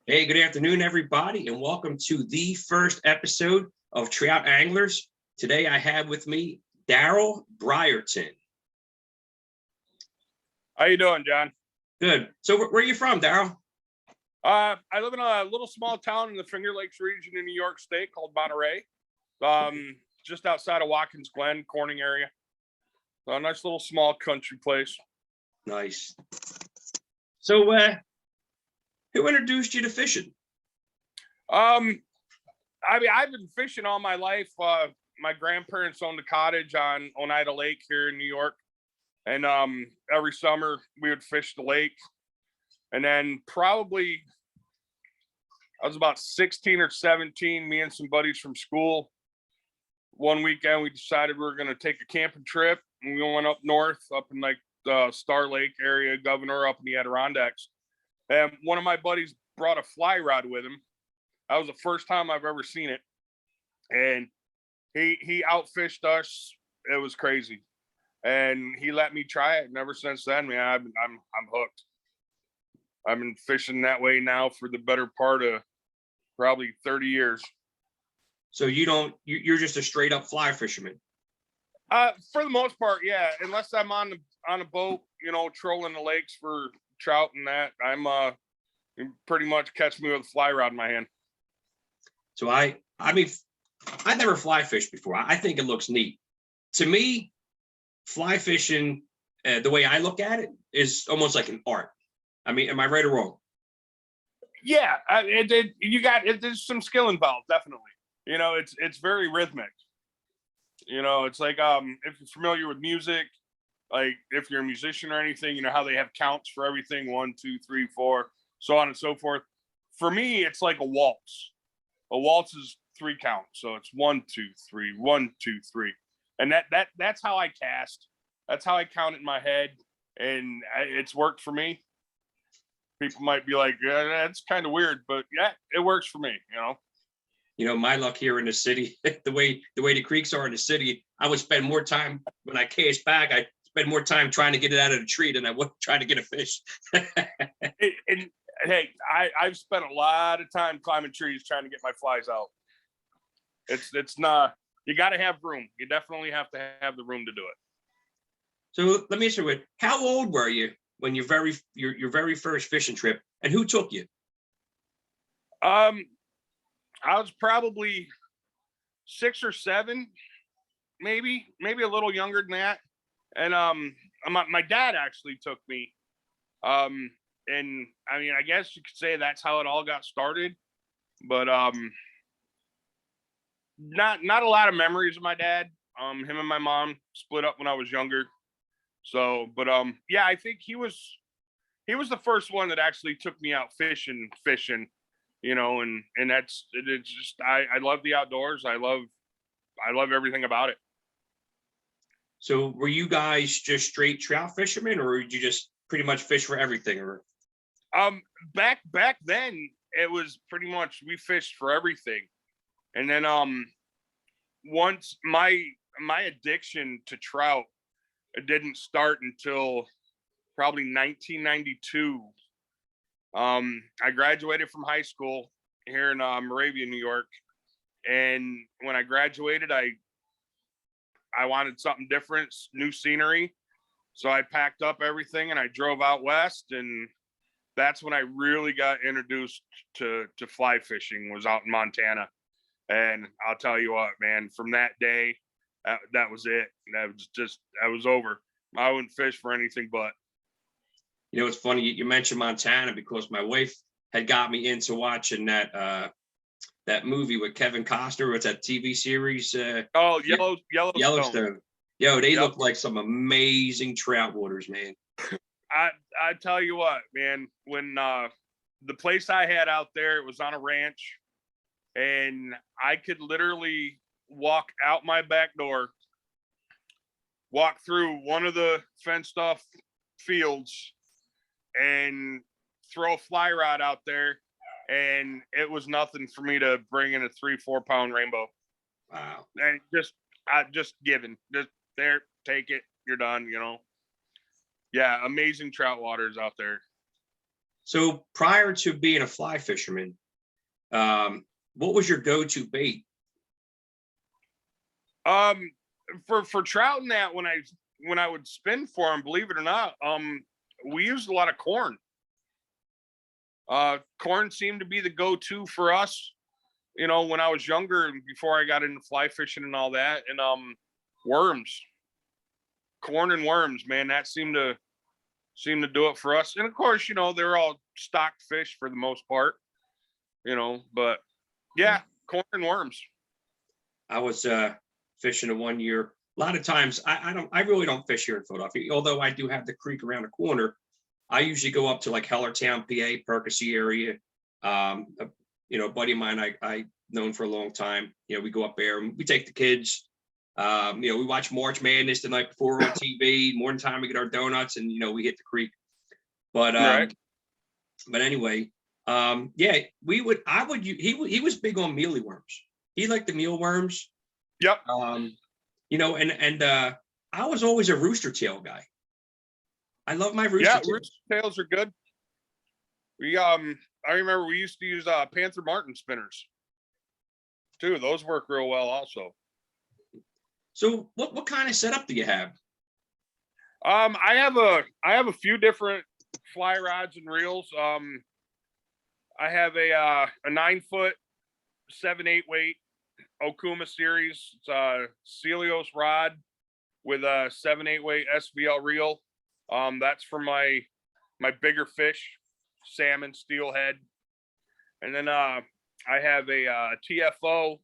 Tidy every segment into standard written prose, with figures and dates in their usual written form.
Hey, good afternoon, everybody, and welcome to the first episode of Trout Anglers. Today I have with me Daryl Byerton. How you doing, John? Good. So where are you from, Daryl? I live in a little small town in the Finger Lakes region in New York State called Monterey, just outside of Watkins Glen, Corning area. So a nice little small country place. Nice. So who introduced you to fishing? I mean, I've been fishing all my life. My grandparents owned a cottage on Oneida Lake here in New York. And every summer we would fish the lake. And then probably I was about 16 or 17, me and some buddies from school. One weekend we decided we were going to take a camping trip, and we went up north, up in like the Star Lake area, Governor, up in the Adirondacks. And one of my buddies brought a fly rod with him. That was the first time I've ever seen it. And he outfished us. It was crazy. And he let me try it. And ever since then, man, I'm hooked. I've been fishing that way now for the better part of probably 30 years. So you're just a straight up fly fisherman? For the most part, yeah. Unless I'm on a boat, trolling the lakes for trout and that, you pretty much catch me with a fly rod in my hand. So I mean, I've never fly fished before. I think it looks neat. To me, fly fishing, the way I look at it, is almost like an art. I mean, am I right or wrong? Yeah, there's some skill involved, definitely. It's very rhythmic. It's like if you're familiar with music, like if you're a musician or anything, you know how they have counts for everything, 1, 2, 3, 4, so on and so forth. For me, it's like a waltz. A waltz is 3 counts, so it's 1, 2, 3, 1, 2, 3. And that's how I cast. That's how I count it in my head, and it's worked for me. People might be like, yeah, that's kind of weird, but yeah, it works for me. My luck here in the city, the way the creeks are in the city, I would spend more time when I cast back. I spend more time trying to get it out of the tree than I would trying to get a fish. and hey, I've spent a lot of time climbing trees trying to get my flies out. It's not. You got to have room. You definitely have to have the room to do it. So let me ask you, how old were you when your very first fishing trip, and who took you? I was probably 6 or 7, maybe a little younger than that. And my dad actually took me. And I mean, I guess you could say that's how it all got started. But not a lot of memories of my dad. Him and my mom split up when I was younger. So, but yeah, I think he was the first one that actually took me out fishing, and it's just I love the outdoors. I love everything about it. So were you guys just straight trout fishermen, or did you just pretty much fish for everything? Or back then it was pretty much we fished for everything. And then once my addiction to trout, it didn't start until probably 1992. I graduated from high school here in Moravia, New York. And when I graduated, I wanted something different, new scenery. So I packed up everything and I drove out west. And that's when I really got introduced to fly fishing, was out in Montana. And I'll tell you what, man, from that day, that was it. I was over. I wouldn't fish for anything but. It's funny you mentioned Montana, because my wife had got me into watching that movie with Kevin Costner. What's that TV series? Yellowstone. Yo, they look like some amazing trout waters, man. I tell you what, man, when the place I had out there, it was on a ranch, and I could literally walk out my back door, walk through one of the fenced off fields, and throw a fly rod out there, and it was nothing for me to bring in a 3-4 pound rainbow. Wow. And just given, just there, take it, you're done. Yeah, amazing trout waters out there. So prior to being a fly fisherman, what was your go-to bait? For trout and that, when I would spin for them, believe it or not, we used a lot of corn. Corn seemed to be the go-to for us, when I was younger and before I got into fly fishing and all that. And worms, corn and worms, man, that seemed to do it for us. And of course, they're all stocked fish for the most part, but yeah, corn and worms. I was fishing in one year. A lot of times I really don't fish here in Philadelphia, although I do have the creek around the corner. I usually go up to like Hellertown, PA, Percy area. A buddy of mine I known for a long time. We go up there and we take the kids. We watch March Madness the night before on TV. Morning time we get our donuts and we hit the creek. But Right. but anyway, he was big on mealyworms. He liked the mealworms. Yep. I was always a rooster tail guy. I love my rooster tails. Rooster tails are good. I remember we used to use Panther Martin spinners too. Those work real well also. So what kind of setup do you have? I have a few different fly rods and reels. I have a 9-foot 7/8 weight Okuma series. It's a Celios rod with a 7/8 weight SVL reel. That's for my bigger fish, salmon, steelhead. And then I have a TFO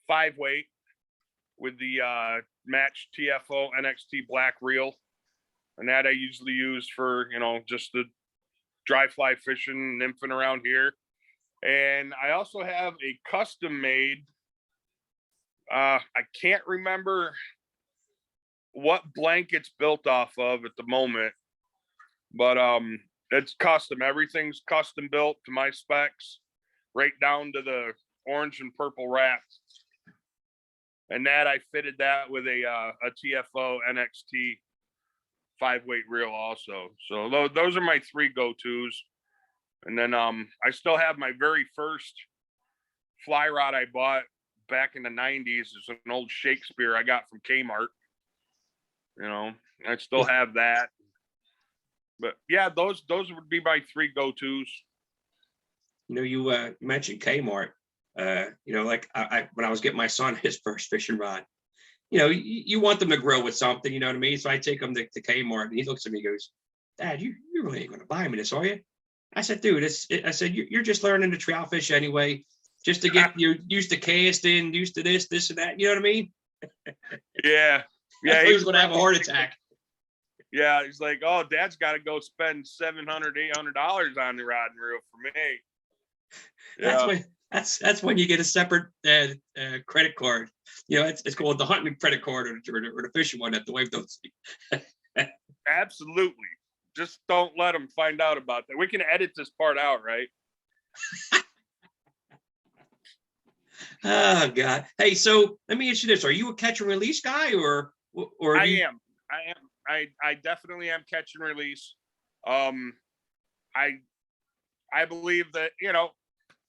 5 weight with the matched TFO NXT black reel. And that I usually use for, just the dry fly fishing, nymphing around here. And I also have a custom made, I can't remember what blank it's built off of at the moment, but it's custom. Everything's custom built to my specs, right down to the orange and purple wrap. And that I fitted that with a TFO NXT 5-weight reel also. So those are my 3 go-tos. And then I still have my very first fly rod I bought back in the 90s. It's an old Shakespeare I got from Kmart. I still have that. But yeah, those would be my 3 go-tos. You mentioned Kmart. Like when I was getting my son his first fishing rod, you want them to grow with something, you know what I mean? So I take him to Kmart and he looks at me and goes, Dad, you really ain't going to buy me this, are you? I said, dude, I said, you're just learning to trout fish anyway, just to get you used to casting, used to this and that. You know what I mean? Yeah. Yeah. He's going to have a heart attack. Yeah. He's like, oh, Dad's got to go spend $700, $800 on the rod and reel for me. Yeah. That's when you get a separate credit card. It's called the hunting credit card or the fishing one that the wife don't see. Absolutely. Just don't let them find out about that. We can edit this part out, right? Oh God. Hey, so let me ask you this: are you a catch and release guy, or I am. I definitely am catch and release. I believe that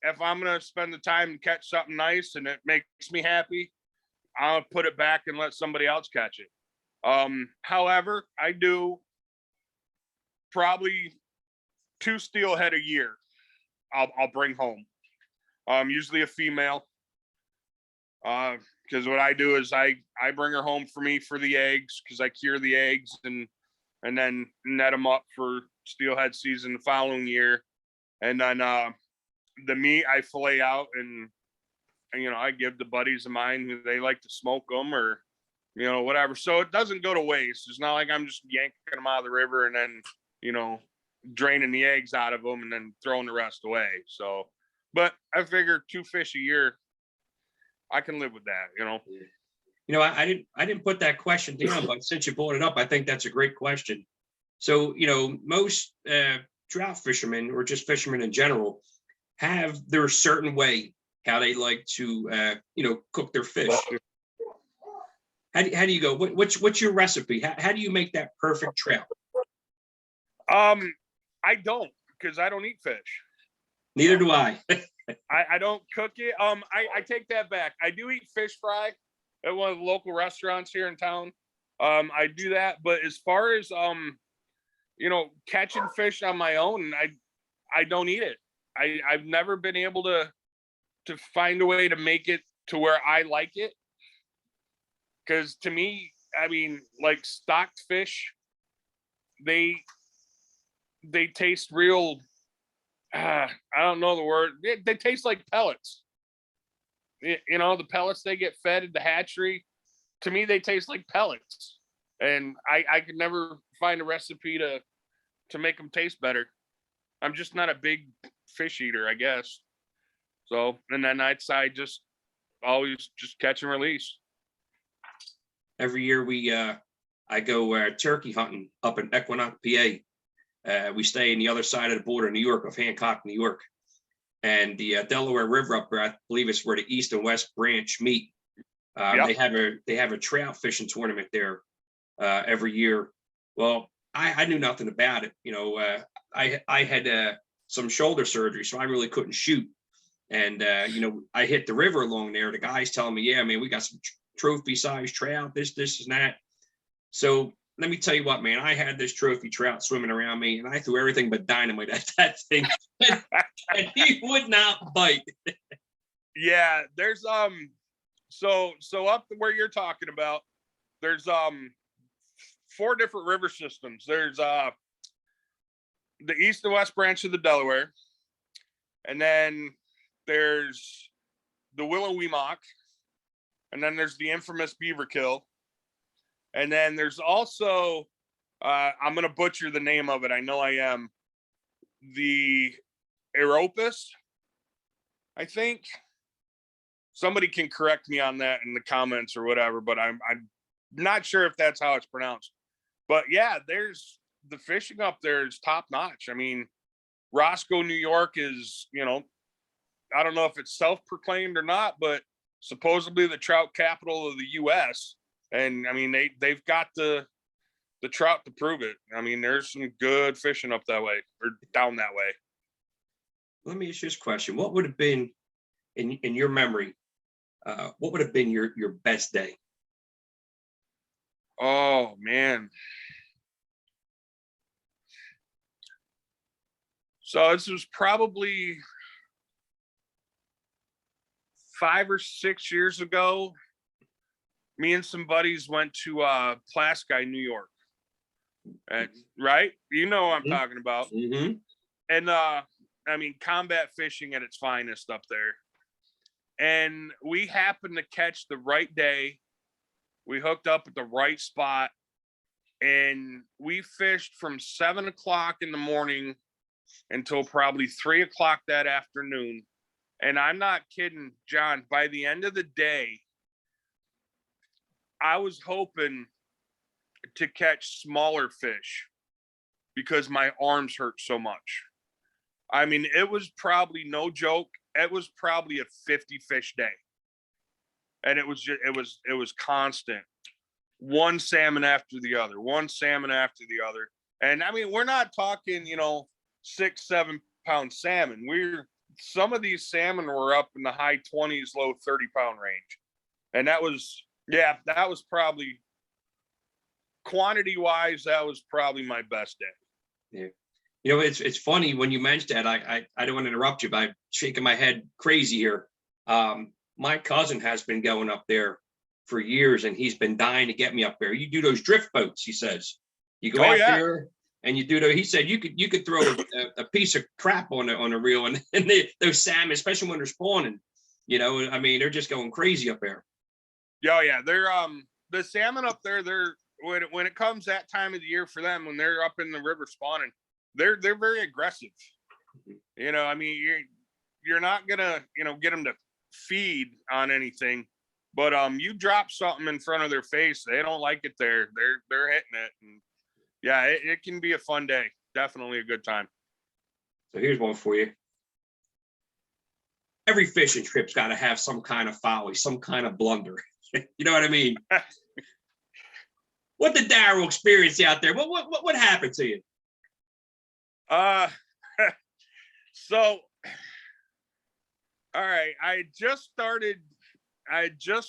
if I'm gonna spend the time to catch something nice and it makes me happy, I'll put it back and let somebody else catch it. However, I do probably 2 steelhead a year. I'll bring home. Usually a female. Because what I do is I bring her home for me for the eggs, because I cure the eggs and then net them up for steelhead season the following year. And then the meat I fillet out and I give the buddies of mine who they like to smoke them or whatever. So it doesn't go to waste. It's not like I'm just yanking them out of the river and then draining the eggs out of them and then throwing the rest away. So, but I figure 2 fish a year, I can live with that. I didn't put that question down, but since you brought it up, I think that's a great question. So, most trout fishermen or just fishermen in general have their certain way how they like to, cook their fish. How do you go? What's your recipe? How do you make that perfect trout? I don't. because I don't eat fish. Neither do I. I don't cook it. I take that back. I do eat fish fry at one of the local restaurants here in town. I do that, but as far as catching fish on my own, I don't eat it. I've never been able to find a way to make it to where I like it. Because to me, I mean, like stocked fish, they taste real. I don't know the word. They taste like pellets. The pellets they get fed at the hatchery. To me, they taste like pellets, and I could never find a recipe to make them taste better. I'm just not a big fish eater, I guess. So, and then I just always just catch and release. Every year I go turkey hunting up in Equinox, PA. We stay in the other side of the border, New York, of Hancock, New York, and the Delaware River up there. I believe it's where the East and West Branch meet. Yep. They have a trout fishing tournament there every year. Well, I knew nothing about it. I had some shoulder surgery, so I really couldn't shoot. And I hit the river along there. The guy's telling me, "Yeah, man, we got some trophy size trout. This, and that." So let me tell you what, man. I had this trophy trout swimming around me, and I threw everything but dynamite at that thing, and he would not bite. Yeah, there's so up where you're talking about, there's 4 different river systems. There's the East and West branch of the Delaware, and then there's the Willow-Weemock, and then there's the infamous Beaver Kill, and then there's also I'm gonna butcher the name of it. I know I am. The Aeropus, I think. Somebody can correct me on that in the comments or whatever, but I'm not sure if that's how it's pronounced. But yeah, there's the fishing up there is top notch. I mean, Roscoe, New York is, I don't know if it's self-proclaimed or not, but supposedly the trout capital of the US. And I mean, they've got the trout to prove it. I mean, there's some good fishing up that way or down that way. Let me ask you this question. What would have been in your memory, what would have been your best day? Oh man. So this was probably 5 or 6 years ago. Me and some buddies went to Plasky, New York. Right? You know what I'm talking about. Mm-hmm. And I mean, combat fishing at its finest up there. And we happened to catch the right day. We hooked up at the right spot, and we fished from 7 o'clock in the morning until probably 3 o'clock that afternoon. And I'm not kidding, John, by the end of the day, I was hoping to catch smaller fish because my arms hurt so much. I mean, it was probably, no joke, it was probably a 50 fish day. And it was constant. One salmon after the other, one salmon after the other. And I mean, we're not talking, 6-7 pound salmon. Some of these salmon were up in the high 20s, low 30-pound range. And that was probably, quantity wise, that was probably my best day. Yeah. It's funny when you mentioned that. I don't want to interrupt you, but I'm shaking my head crazy here. My cousin has been going up there for years, and he's been dying to get me up there. You do those drift boats, he says. You go out there and you do those. He said you could throw a piece of crap on a reel, and those salmon, especially when they're spawning. I mean, they're just going crazy up there. Yeah. They're the salmon up there. They're when it comes that time of the year for them, when they're up in the river spawning, they're very aggressive. I mean, you're not gonna get them to feed on anything, but you drop something in front of their face, they don't like it there. They're hitting it, and yeah, it can be a fun day. Definitely a good time. So here's one for you. Every fishing trip's got to have some kind of folly, some kind of blunder. You know what I mean? What did Daryl experience out there? What happened to you? So, all right, I had just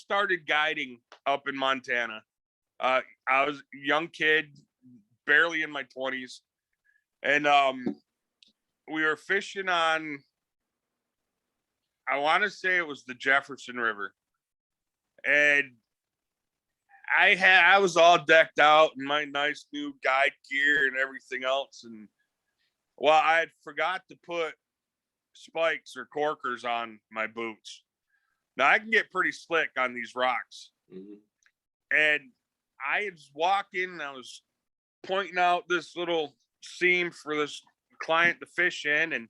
started guiding up in Montana. I was a young kid, barely in my 20s, and we were fishing on, I want to say it was the Jefferson River, and I was all decked out in my nice new guide gear and everything else, and well, I had forgot to put spikes or corkers on my boots. Now I can get pretty slick on these rocks, and I was walking, and I was pointing out this little seam for this client to fish in, and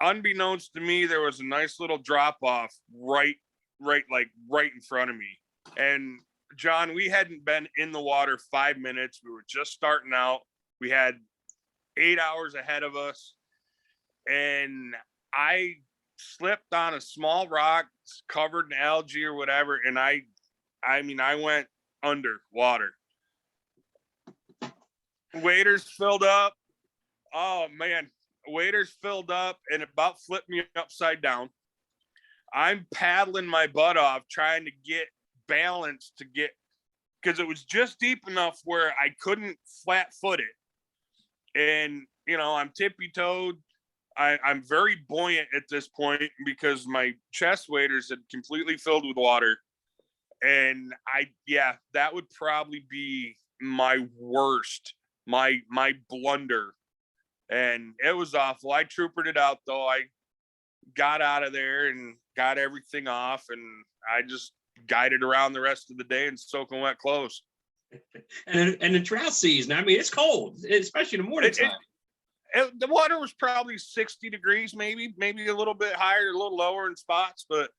unbeknownst to me, there was a nice little drop off right in front of me. And John, we hadn't been in the water 5 minutes. We were just starting out. We had 8 hours ahead of us, and I slipped on a small rock covered in algae or whatever, and I went underwater. Waders filled up. Oh man, waders filled up and it about flipped me upside down. I'm paddling my butt off trying to get balance to get, because it was just deep enough where I couldn't flat foot it. And I'm tippy toed. I'm very buoyant at this point because my chest waders had completely filled with water. And that would probably be my worst, my blunder. And it was awful. I troopered it out though. I got out of there and got everything off, and I just guided around the rest of the day in soaking wet clothes. And the trout season, I mean, it's cold, especially in the morning time. The water was probably 60 degrees, maybe a little bit higher, a little lower in spots, but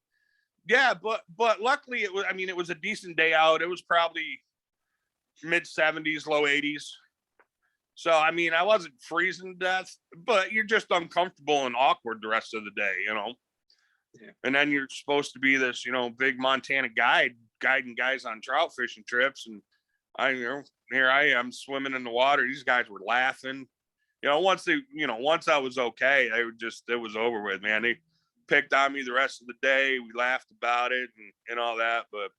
yeah, but luckily it was a decent day out. It was probably mid 70s, low 80s. So, I wasn't freezing to death, but you're just uncomfortable and awkward the rest of the day, Yeah. And then you're supposed to be this, big Montana guide, guiding guys on trout fishing trips. And here I am swimming in the water. These guys were laughing. Once I was okay, it was over with, man. They picked on me the rest of the day. We laughed about it and all that. But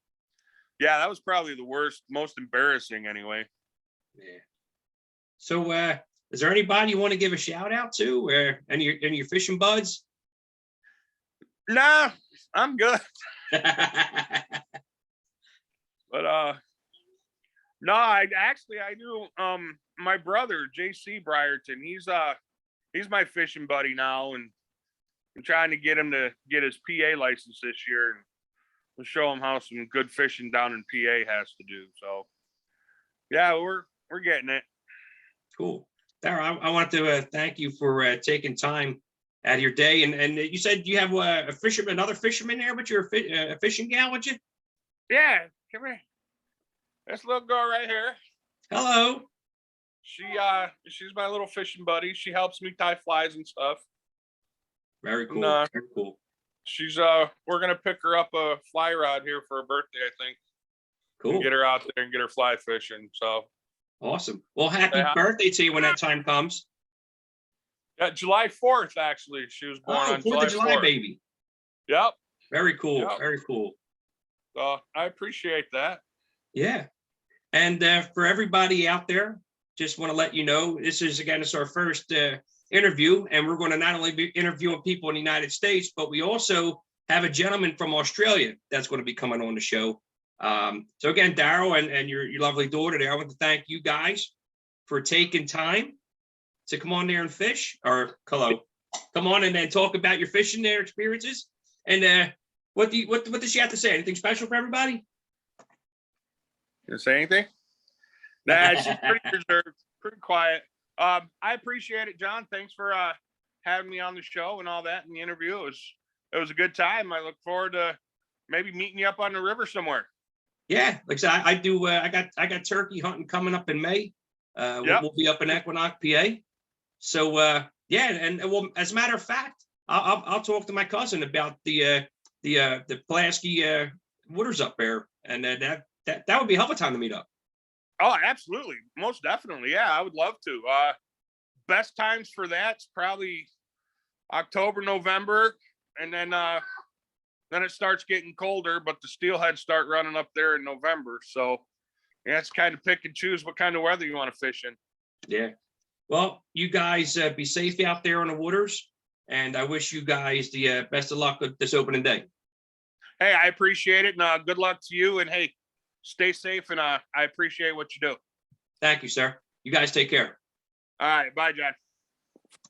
yeah, that was probably the worst, most embarrassing anyway. Yeah. So, is there anybody you want to give a shout out to, and your fishing buds? Nah, I'm good. But no, I do. My brother JC Byerton, he's my fishing buddy now, and I'm trying to get him to get his PA license this year, and we'll show him how some good fishing down in PA has to do. So, yeah, we're getting it. Cool. Daryl, I want to thank you for taking time out of your day. And you said you have another fisherman there, but you're a fishing gal, would you? Yeah, come here. This little girl right here. Hello. She's my little fishing buddy. She helps me tie flies and stuff. Very cool. And, very cool. She's we're gonna pick her up a fly rod here for her birthday, I think. Cool. And get her out there and get her fly fishing. So awesome. Well, happy birthday to you when that time comes. Yeah, July 4th, actually. She was born on 4th of July, 4th. baby. Yep. Very cool. Yep. Very cool. So I appreciate that. Yeah. And for everybody out there, just want to let you know, this is our first interview, and we're going to not only be interviewing people in the United States, but we also have a gentleman from Australia that's going to be coming on the show. So again, Daryl and your lovely daughter there, I want to thank you guys for taking time to come on there and fish, or come on and then talk about your fishing there experiences. And what does she have to say? Anything special for everybody? You say anything? Nah, she's pretty reserved, pretty quiet. I appreciate it, John. Thanks for having me on the show and all that in the interview. It was a good time. I look forward to maybe meeting you up on the river somewhere. Yeah, like I said, I do. I got turkey hunting coming up in May. Yep. We'll be up in Equinox, PA. So yeah, and well, as a matter of fact, I'll talk to my cousin about the Pulaski waters up there, and that would be a hell of a time to meet up. Oh, absolutely, most definitely. Yeah, I would love to. Best times for that's probably October, November, and then it starts getting colder, but the steelhead start running up there in November. So yeah, it's kind of pick and choose what kind of weather you want to fish in. Yeah. Well, you guys be safe out there on the waters, and I wish you guys the best of luck with this opening day. Hey, I appreciate it, and good luck to you. And hey, stay safe, and I appreciate what you do. Thank you, sir. You guys take care. All right, bye, John.